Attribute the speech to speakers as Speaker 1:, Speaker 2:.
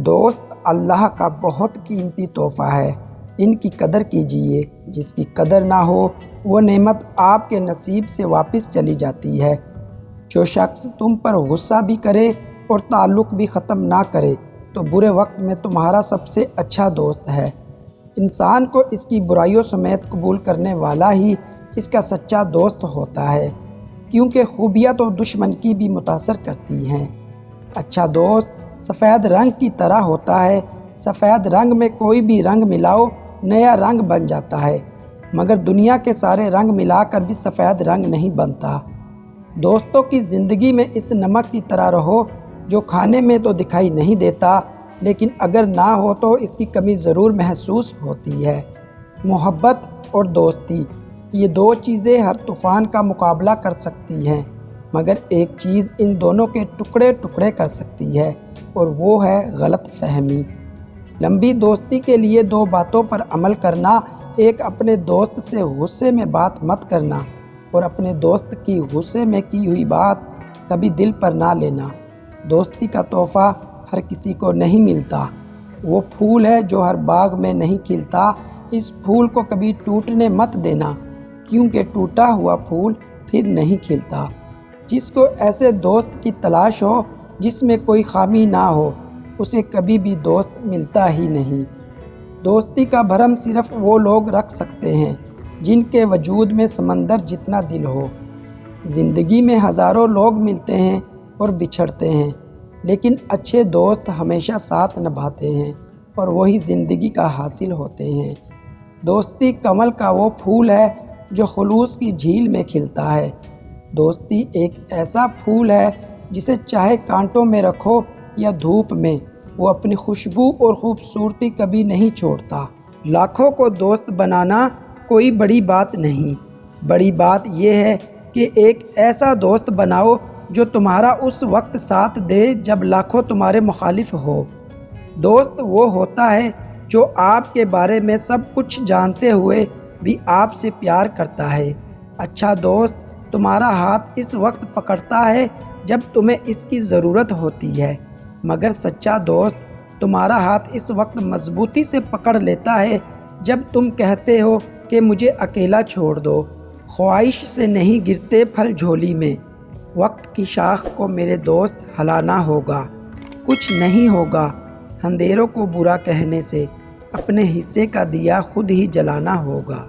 Speaker 1: دوست اللہ کا بہت قیمتی تحفہ ہے، ان کی قدر کیجیے۔ جس کی قدر نہ ہو وہ نعمت آپ کے نصیب سے واپس چلی جاتی ہے۔ جو شخص تم پر غصہ بھی کرے اور تعلق بھی ختم نہ کرے تو برے وقت میں تمہارا سب سے اچھا دوست ہے۔ انسان کو اس کی برائیوں سمیت قبول کرنے والا ہی اس کا سچا دوست ہوتا ہے، کیونکہ خوبیاں تو دشمن کی بھی متاثر کرتی ہیں۔ اچھا دوست سفید رنگ کی طرح ہوتا ہے۔ سفید رنگ میں کوئی بھی رنگ ملاؤ نیا رنگ بن جاتا ہے، مگر دنیا کے سارے رنگ ملا کر بھی سفید رنگ نہیں بنتا۔ دوستوں کی زندگی میں اس نمک کی طرح رہو جو کھانے میں تو دکھائی نہیں دیتا، لیکن اگر نہ ہو تو اس کی کمی ضرور محسوس ہوتی ہے۔ محبت اور دوستی، یہ دو چیزیں ہر طوفان کا مقابلہ کر سکتی ہیں، مگر ایک چیز ان دونوں کے ٹکڑے ٹکڑے کر سکتی ہے، اور وہ ہے غلط فہمی۔ لمبی دوستی کے لیے دو باتوں پر عمل کرنا: ایک، اپنے دوست سے غصے میں بات مت کرنا، اور اپنے دوست کی غصے میں کی ہوئی بات کبھی دل پر نہ لینا۔ دوستی کا تحفہ ہر کسی کو نہیں ملتا۔ وہ پھول ہے جو ہر باغ میں نہیں کھلتا۔ اس پھول کو کبھی ٹوٹنے مت دینا، کیونکہ ٹوٹا ہوا پھول پھر نہیں کھلتا۔ جس کو ایسے دوست کی تلاش ہو جس میں کوئی خامی نہ ہو، اسے کبھی بھی دوست ملتا ہی نہیں۔ دوستی کا بھرم صرف وہ لوگ رکھ سکتے ہیں جن کے وجود میں سمندر جتنا دل ہو۔ زندگی میں ہزاروں لوگ ملتے ہیں اور بچھڑتے ہیں، لیکن اچھے دوست ہمیشہ ساتھ نبھاتے ہیں، اور وہی زندگی کا حاصل ہوتے ہیں۔ دوستی کمل کا وہ پھول ہے جو خلوص کی جھیل میں کھلتا ہے۔ دوستی ایک ایسا پھول ہے جسے چاہے کانٹوں میں رکھو یا دھوپ میں، وہ اپنی خوشبو اور خوبصورتی کبھی نہیں چھوڑتا۔ لاکھوں کو دوست بنانا کوئی بڑی بات نہیں، بڑی بات یہ ہے کہ ایک ایسا دوست بناؤ جو تمہارا اس وقت ساتھ دے جب لاکھوں تمہارے مخالف ہو۔ دوست وہ ہوتا ہے جو آپ کے بارے میں سب کچھ جانتے ہوئے بھی آپ سے پیار کرتا ہے۔ اچھا دوست تمہارا ہاتھ اس وقت پکڑتا ہے جب تمہیں اس کی ضرورت ہوتی ہے، مگر سچا دوست تمہارا ہاتھ اس وقت مضبوطی سے پکڑ لیتا ہے جب تم کہتے ہو کہ مجھے اکیلا چھوڑ دو۔ خواہش سے نہیں گرتے پھل جھولی میں، وقت کی شاخ کو میرے دوست ہلانا ہوگا۔ کچھ نہیں ہوگا اندھیروں کو برا کہنے سے، اپنے حصے کا دیا خود ہی جلانا ہوگا۔